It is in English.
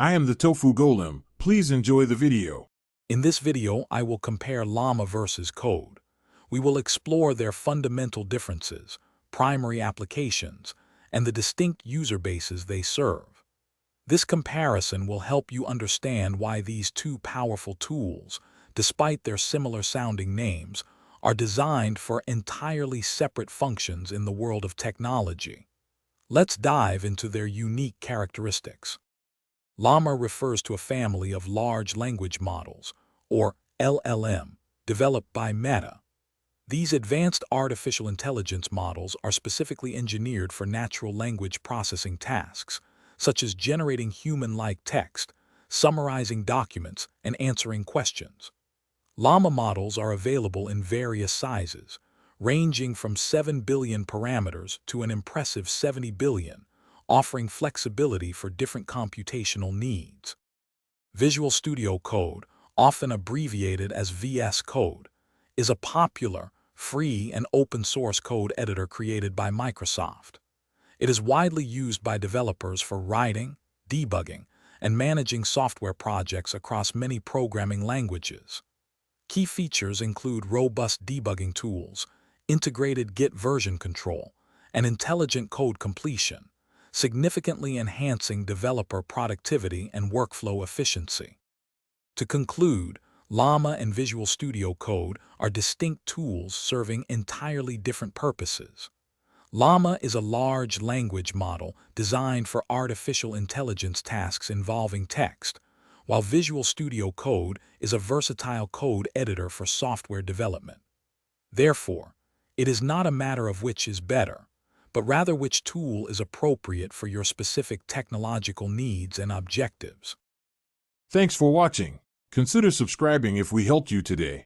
I am the Tofu Golem. Please enjoy the video. In this video, I will compare Llama versus Code. We will explore their fundamental differences, primary applications, and the distinct user bases they serve. This comparison will help you understand why these two powerful tools, despite their similar-sounding names, are designed for entirely separate functions in the world of technology. Let's dive into their unique characteristics. Llama refers to a family of large language models, or LLM, developed by Meta. These advanced artificial intelligence models are specifically engineered for natural language processing tasks, such as generating human-like text, summarizing documents, and answering questions. Llama models are available in various sizes, ranging from 7 billion parameters to an impressive 70 billion, offering flexibility for different computational needs. Visual Studio Code, often abbreviated as VS Code, is a popular, free, and open-source code editor created by Microsoft. It is widely used by developers for writing, debugging, and managing software projects across many programming languages. Key features include robust debugging tools, integrated Git version control, and intelligent code completion, significantly enhancing developer productivity and workflow efficiency. To conclude, Llama and Visual Studio Code are distinct tools serving entirely different purposes. Llama is a large language model designed for artificial intelligence tasks involving text, while Visual Studio Code is a versatile code editor for software development. Therefore, it is not a matter of which is better, but rather which tool is appropriate for your specific technological needs and objectives. Thanks for watching. Consider subscribing if we helped you today.